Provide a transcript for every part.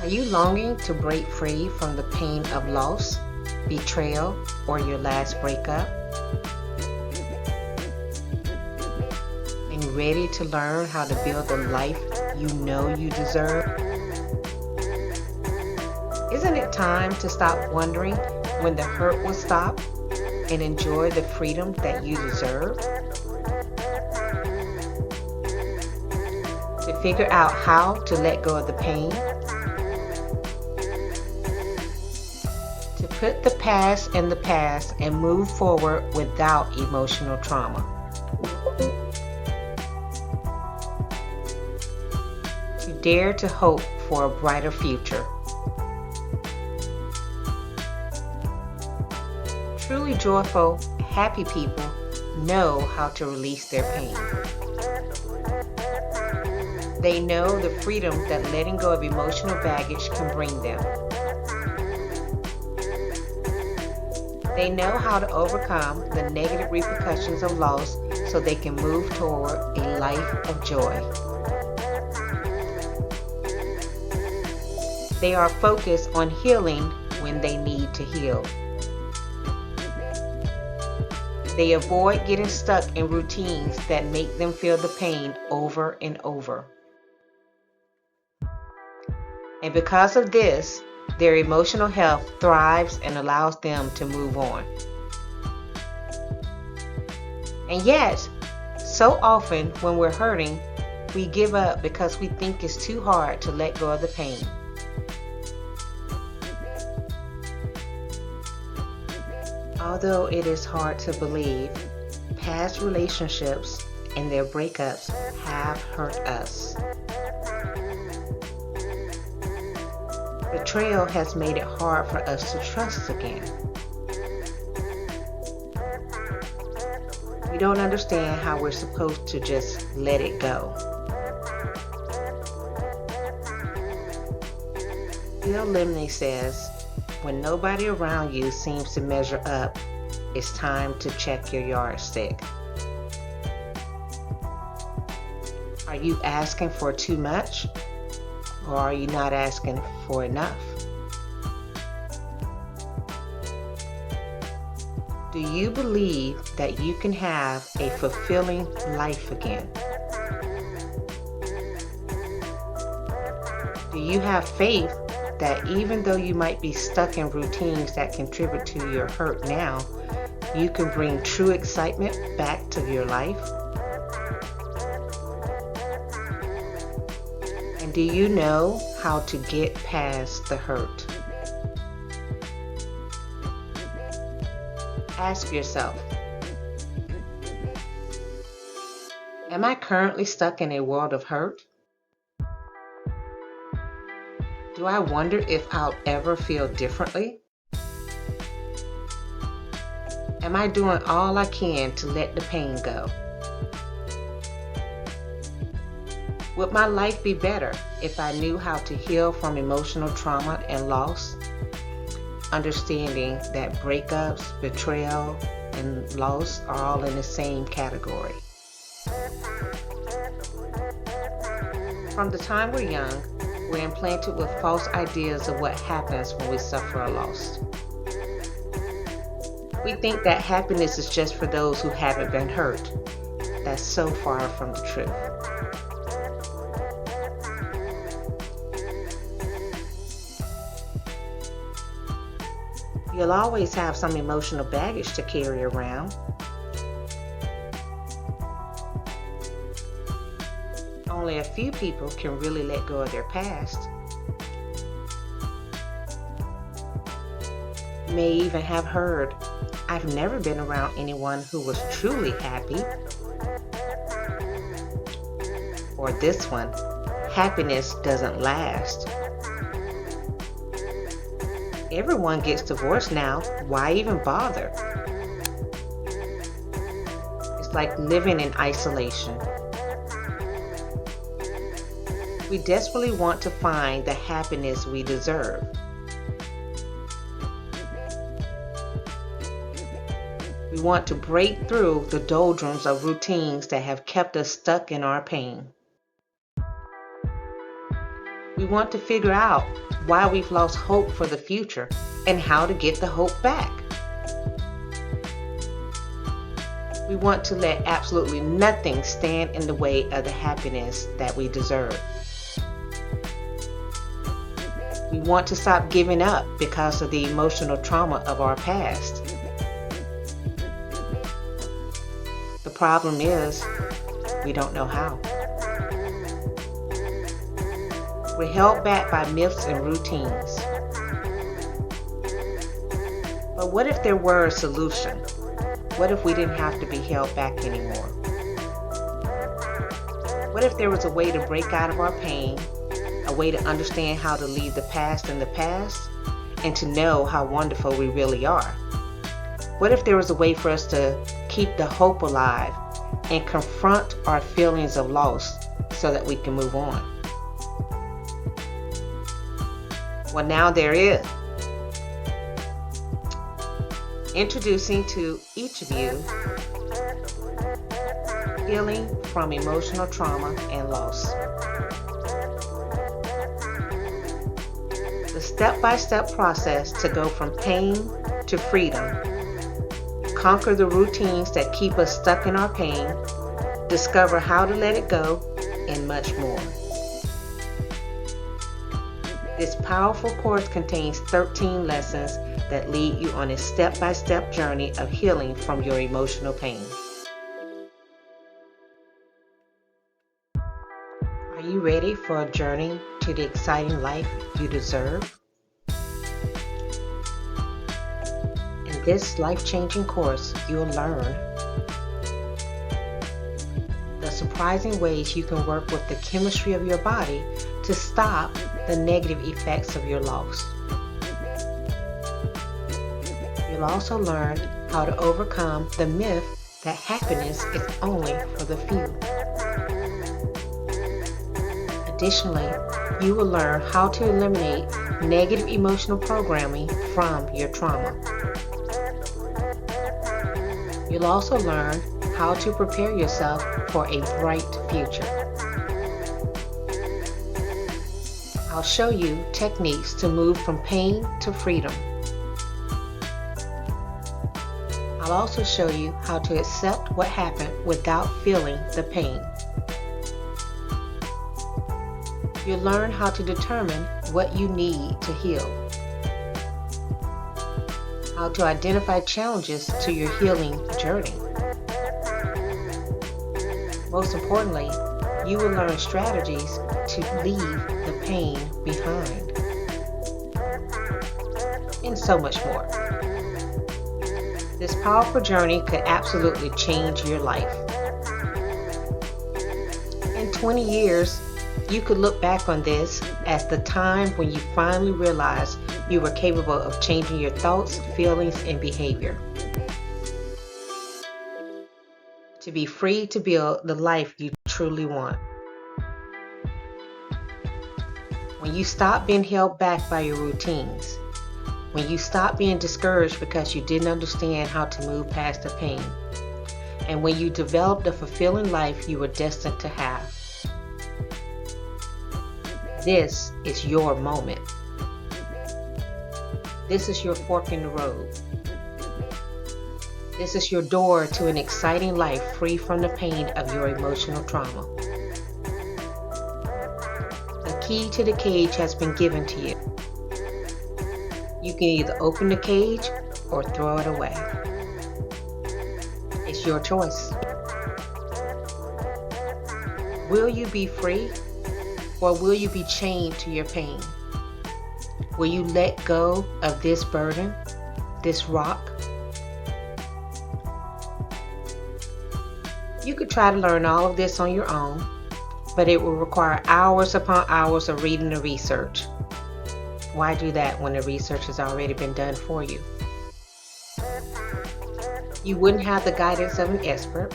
Are you longing to break free from the pain of loss, betrayal, or your last breakup? And ready to learn how to build the life you know you deserve? Isn't it time to stop wondering when the hurt will stop and enjoy the freedom that you deserve? To figure out how to let go of the pain, to put the past in the past and move forward without emotional trauma. To dare to hope for a brighter future. Truly joyful, happy people know how to release their pain. They know the freedom that letting go of emotional baggage can bring them. They know how to overcome the negative repercussions of loss so they can move toward a life of joy. They are focused on healing when they need to heal. They avoid getting stuck in routines that make them feel the pain over and over. And because of this, their emotional health thrives and allows them to move on. And yet, so often when we're hurting, we give up because we think it's too hard to let go of the pain. Although it is hard to believe, past relationships and their breakups have hurt us. Betrayal has made it hard for us to trust again. We don't understand how we're supposed to just let it go. Bill Limney says, when nobody around you seems to measure up, it's time to check your yardstick. Are you asking for too much? Or are you not asking for enough? Do you believe that you can have a fulfilling life again? Do you have faith that even though you might be stuck in routines that contribute to your hurt now, you can bring true excitement back to your life? And do you know how to get past the hurt? Ask yourself, am I currently stuck in a world of hurt? Do I wonder if I'll ever feel differently? Am I doing all I can to let the pain go? Would my life be better if I knew how to heal from emotional trauma and loss? Understanding that breakups, betrayal, and loss are all in the same category. From the time we're young, we're implanted with false ideas of what happens when we suffer a loss. We think that happiness is just for those who haven't been hurt. That's so far from the truth. You'll always have some emotional baggage to carry around. Only a few people can really let go of their past. You may even have heard, I've never been around anyone who was truly happy. Or this one, happiness doesn't last. Everyone gets divorced now, why even bother? It's like living in isolation. We desperately want to find the happiness we deserve. We want to break through the doldrums of routines that have kept us stuck in our pain. We want to figure out why we've lost hope for the future and how to get the hope back. We want to let absolutely nothing stand in the way of the happiness that we deserve. We want to stop giving up because of the emotional trauma of our past. The problem is, we don't know how. We're held back by myths and routines. But what if there were a solution? What if we didn't have to be held back anymore? What if there was a way to break out of our pain, a way to understand how to leave the past in the past, and to know how wonderful we really are? What if there was a way for us to keep the hope alive and confront our feelings of loss so that we can move on? Well, now there is. Introducing to each of you Healing from Emotional Trauma and Loss. The step-by-step process to go from pain to freedom. Conquer the routines that keep us stuck in our pain. Discover how to let it go, and much more. This powerful course contains 13 lessons that lead you on a step-by-step journey of healing from your emotional pain. Are you ready for a journey to the exciting life you deserve? In this life-changing course, you'll learn the surprising ways you can work with the chemistry of your body to stop the negative effects of your loss. You'll also learn how to overcome the myth that happiness is only for the few. Additionally, you will learn how to eliminate negative emotional programming from your trauma. You'll also learn how to prepare yourself for a bright future. I'll show you techniques to move from pain to freedom. I'll also show you how to accept what happened without feeling the pain. You'll learn how to determine what you need to heal. How to identify challenges to your healing journey. Most importantly, you will learn strategies to leave the pain behind. And so much more. This powerful journey could absolutely change your life. In 20 years, you could look back on this as the time when you finally realized you were capable of changing your thoughts, feelings, and behavior. To be free to build the life you truly want. When you stop being held back by your routines. When you stop being discouraged because you didn't understand how to move past the pain. And when you develop the fulfilling life you were destined to have. This is your moment. This is your fork in the road. This is your door to an exciting life free from the pain of your emotional trauma. The key to the cage has been given to you. You can either open the cage or throw it away. It's your choice. Will you be free, or will you be chained to your pain? Will you let go of this burden, this rock? You could try to learn all of this on your own, but it will require hours upon hours of reading and research. Why do that when the research has already been done for you? You wouldn't have the guidance of an expert,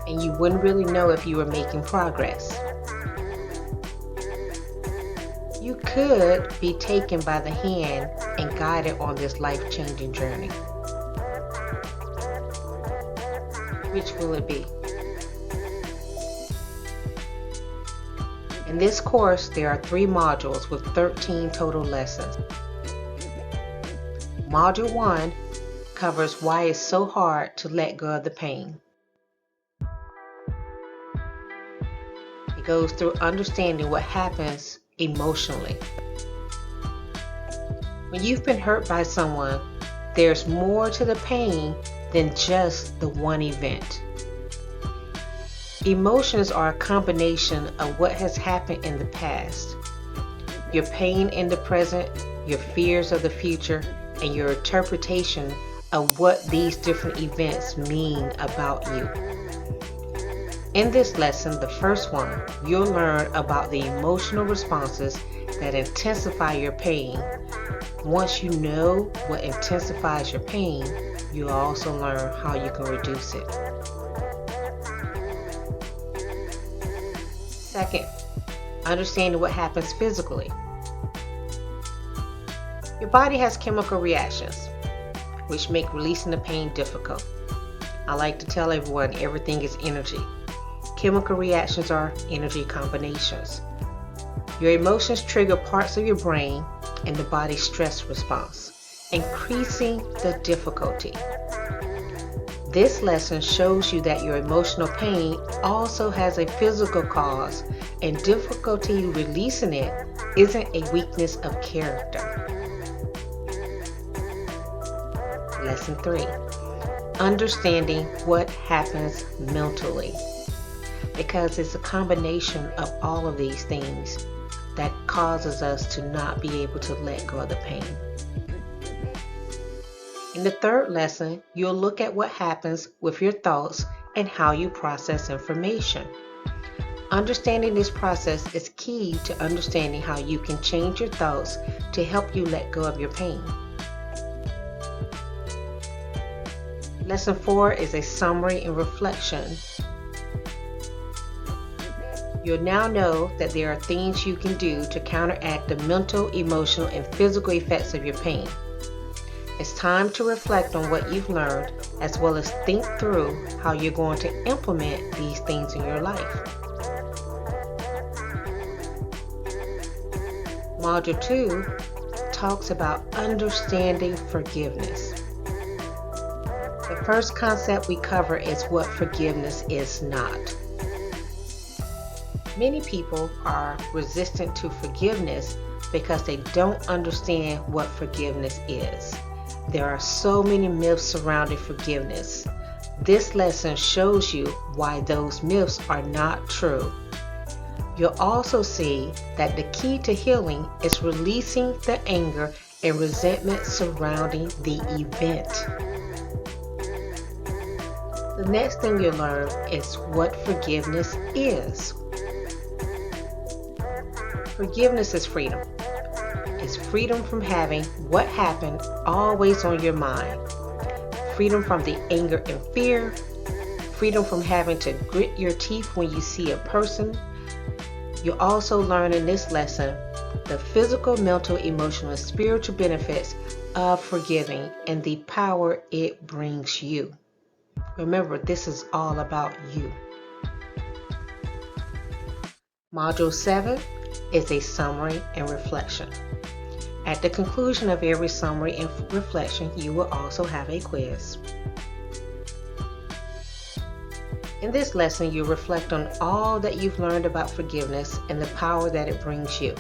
and you wouldn't really know if you were making progress. You could be taken by the hand and guided on this life-changing journey. Which will it be? In this course, there are 3 modules with 13 total lessons. Module 1 covers why it's so hard to let go of the pain. It goes through understanding what happens emotionally. When you've been hurt by someone, there's more to the pain than just the one event. Emotions are a combination of what has happened in the past, your pain in the present, your fears of the future, and your interpretation of what these different events mean about you. In this lesson, the first one, you'll learn about the emotional responses that intensify your pain. Once you know what intensifies your pain, you'll also learn how you can reduce it. Second, understanding what happens physically. Your body has chemical reactions, which make releasing the pain difficult. I like to tell everyone everything is energy. Chemical reactions are energy combinations. Your emotions trigger parts of your brain and the body's stress response, increasing the difficulty. This lesson shows you that your emotional pain also has a physical cause, and difficulty releasing it isn't a weakness of character. Lesson 3. Understanding what happens mentally. Because it's a combination of all of these things that causes us to not be able to let go of the pain. In the third lesson, you'll look at what happens with your thoughts and how you process information. Understanding this process is key to understanding how you can change your thoughts to help you let go of your pain. Lesson 4 is a summary and reflection. You'll now know that there are things you can do to counteract the mental, emotional, and physical effects of your pain. It's time to reflect on what you've learned, as well as think through how you're going to implement these things in your life. Module 2 talks about understanding forgiveness. The first concept we cover is what forgiveness is not. Many people are resistant to forgiveness because they don't understand what forgiveness is. There are so many myths surrounding forgiveness. This lesson shows you why those myths are not true. You'll also see that the key to healing is releasing the anger and resentment surrounding the event. The next thing you'll learn is what forgiveness is. Forgiveness is freedom. It's freedom from having what happened always on your mind. Freedom from the anger and fear. Freedom from having to grit your teeth when you see a person. You'll also learn in this lesson the physical, mental, emotional, and spiritual benefits of forgiving and the power it brings you. Remember, this is all about you. Module 7 is a summary and reflection. At the conclusion of every summary and reflection, you will also have a quiz. In this lesson, you reflect on all that you've learned about forgiveness and the power that it brings you.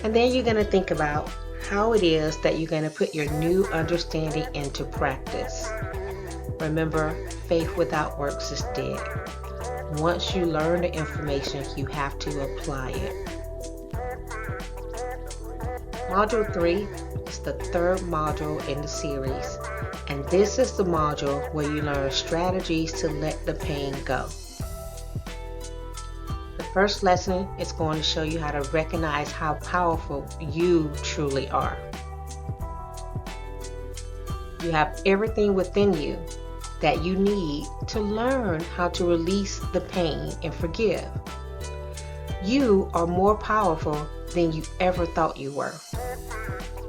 And then you're going to think about how it is that you're going to put your new understanding into practice. Remember, faith without works is dead. Once you learn the information, you have to apply it. Module 3 is the third module in the series, and this is the module where you learn strategies to let the pain go. The first lesson is going to show you how to recognize how powerful you truly are. You have everything within you that you need to learn how to release the pain and forgive. You are more powerful than you ever thought you were.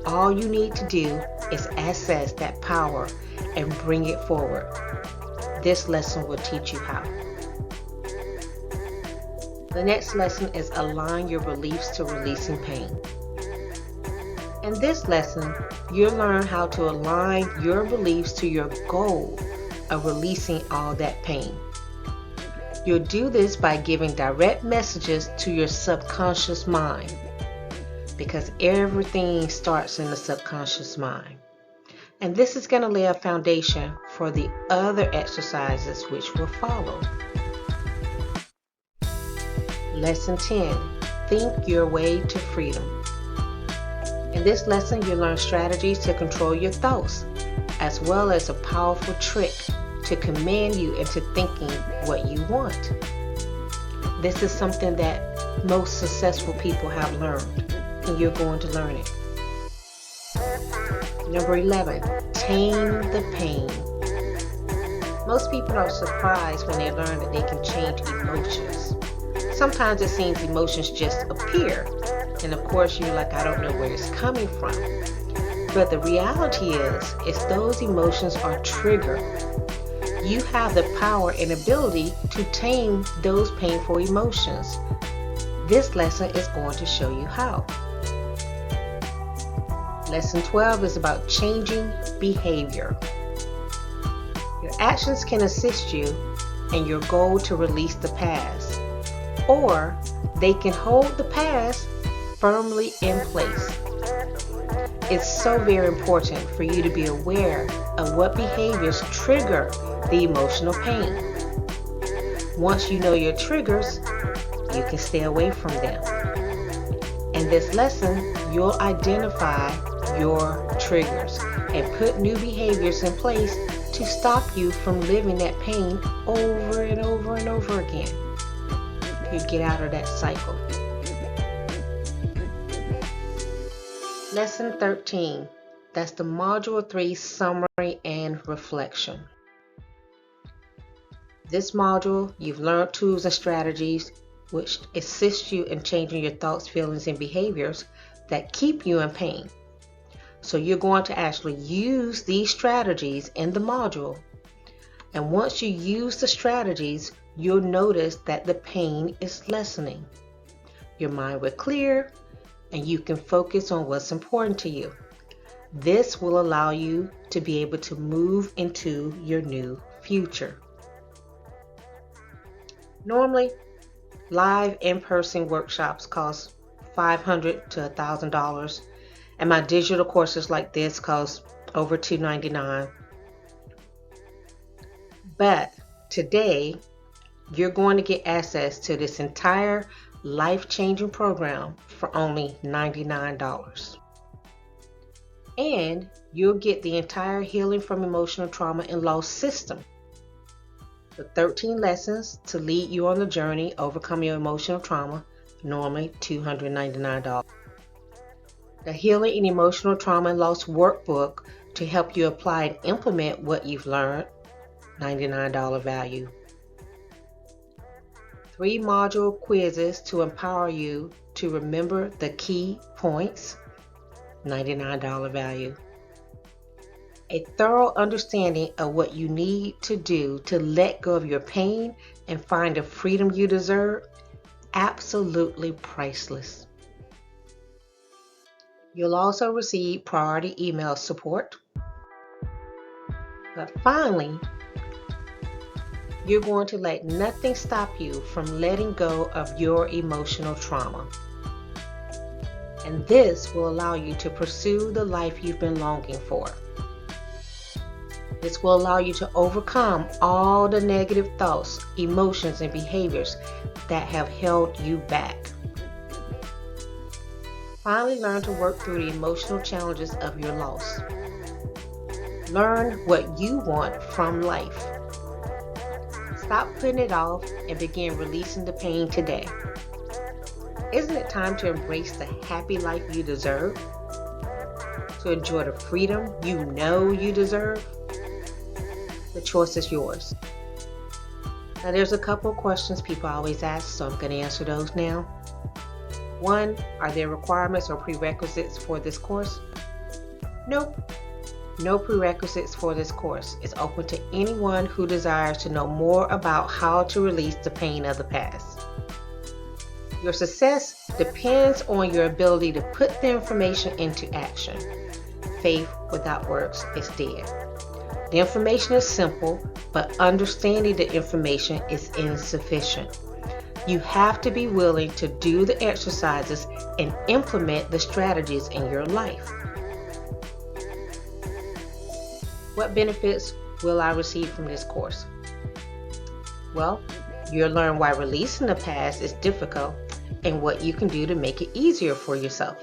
All you need to do is access that power and bring it forward. This lesson will teach you how. The next lesson is align your beliefs to releasing pain. In this lesson, you'll learn how to align your beliefs to your goal of releasing all that pain. You'll do this by giving direct messages to your subconscious mind, because everything starts in the subconscious mind. And this is going to lay a foundation for the other exercises which will follow. Lesson 10, think your way to freedom. In this lesson, you'll learn strategies to control your thoughts, as well as a powerful trick to command you into thinking what you want. This is something that most successful people have learned, and you're going to learn it. Number 11, tame the pain. Most people are surprised when they learn that they can change emotions. Sometimes it seems emotions just appear, and of course you're like, I don't know where it's coming from. But the reality is those emotions are triggered. You have the power and ability to tame those painful emotions. This lesson is going to show you how. Lesson 12 is about changing behavior. Your actions can assist you in your goal to release the past, or they can hold the past firmly in place. It's so very important for you to be aware of what behaviors trigger the emotional pain. Once you know your triggers, you can stay away from them. In this lesson, you'll identify your triggers and put new behaviors in place to stop you from living that pain over and over and over again. You get out of that cycle. Lesson 13. That's the Module 3 summary and reflection. This module, you've learned tools and strategies which assist you in changing your thoughts, feelings, and behaviors that keep you in pain. So you're going to actually use these strategies in the module. And once you use the strategies, you'll notice that the pain is lessening. Your mind will clear and you can focus on what's important to you. This will allow you to be able to move into your new future. Normally, live in-person workshops cost $500 to $1,000, and my digital courses like this cost over $299. But today, you're going to get access to this entire life-changing program for only $99. And you'll get the entire Healing from Emotional Trauma and Loss system. The 13 lessons to lead you on the journey overcoming your emotional trauma, normally $299. The Healing and Emotional Trauma and Loss workbook to help you apply and implement what you've learned, $99 value. 3 module quizzes to empower you to remember the key points, $99 value. A thorough understanding of what you need to do to let go of your pain and find the freedom you deserve, absolutely priceless. You'll also receive priority email support. But finally, you're going to let nothing stop you from letting go of your emotional trauma. And this will allow you to pursue the life you've been longing for. This will allow you to overcome all the negative thoughts, emotions, and behaviors that have held you back. Finally, learn to work through the emotional challenges of your loss. Learn what you want from life. Stop putting it off and begin releasing the pain today. Isn't it time to embrace the happy life you deserve? To enjoy the freedom you know you deserve? The choice is yours. Now there's a couple of questions people always ask, so I'm going to answer those now. 1, are there requirements or prerequisites for this course? Nope. No prerequisites for this course. It's open to anyone who desires to know more about how to release the pain of the past. Your success depends on your ability to put the information into action. Faith without works is dead. The information is simple, but understanding the information is insufficient. You have to be willing to do the exercises and implement the strategies in your life. What benefits will I receive from this course? Well, you'll learn why releasing the past is difficult and what you can do to make it easier for yourself.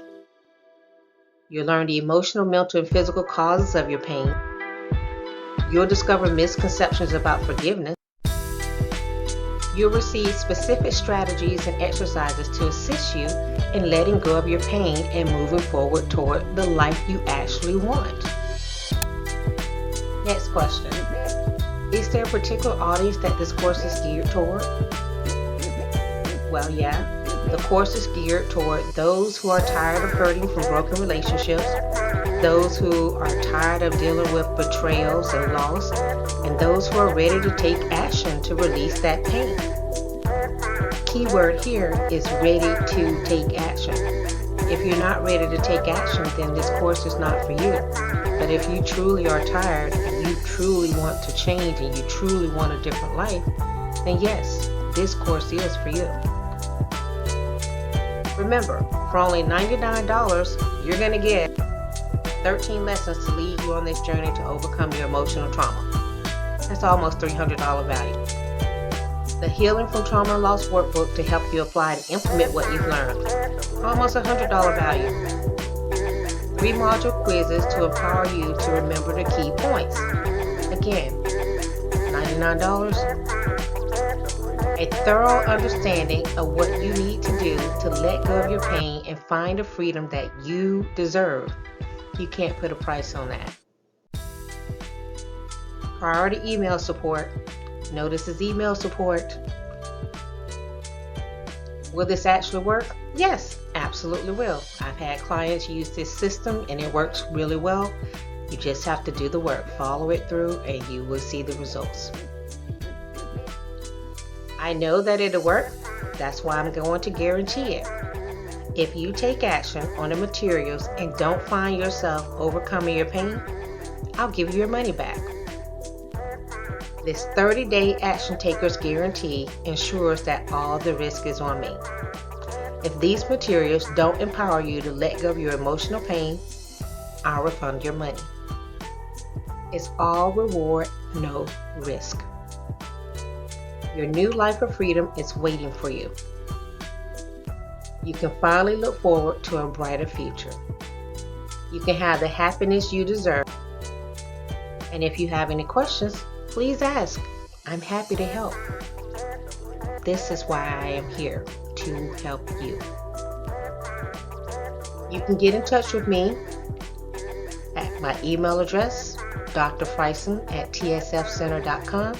You'll learn the emotional, mental, and physical causes of your pain. You'll discover misconceptions about forgiveness. You'll receive specific strategies and exercises to assist you in letting go of your pain and moving forward toward the life you actually want. Next question. Is there a particular audience that this course is geared toward? Well, yeah. The course is geared toward those who are tired of hurting from broken relationships, those who are tired of dealing with betrayals and loss, and those who are ready to take action to release that pain. Key word here is ready to take action. If you're not ready to take action, then this course is not for you. But if you truly are tired and you truly want to change and you truly want a different life, then yes, this course is for you. Remember, for only $99, you're going to get 13 lessons to lead you on this journey to overcome your emotional trauma. That's almost $300 value. The Healing from Trauma and Loss workbook to help you apply and implement what you've learned. Almost $100 value. 3 module quizzes to empower you to remember the key points. Again, $99. A thorough understanding of what you need to do to let go of your pain and find the freedom that you deserve. You can't put a price on that. Priority email support. Notice is email support. Will this actually work? Yes, absolutely will. I've had clients use this system and it works really well. You just have to do the work, follow it through, and you will see the results. I know that it'll work. That's why I'm going to guarantee it. If you take action on the materials and don't find yourself overcoming your pain, I'll give you your money back. This 30-day Action Takers guarantee ensures that all the risk is on me. If these materials don't empower you to let go of your emotional pain, I'll refund your money. It's all reward, no risk. Your new life of freedom is waiting for you. You can finally look forward to a brighter future. You can have the happiness you deserve. And if you have any questions, please ask. I'm happy to help. This is why I am here, to help you. You can get in touch with me at my email address, drfryson@tsfcenter.com,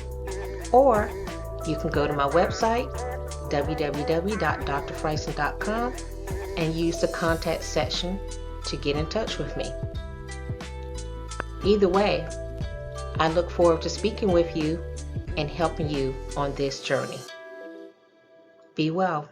or you can go to my website, www.drfryson.com, and use the contact section to get in touch with me. Either way, I look forward to speaking with you and helping you on this journey. Be well.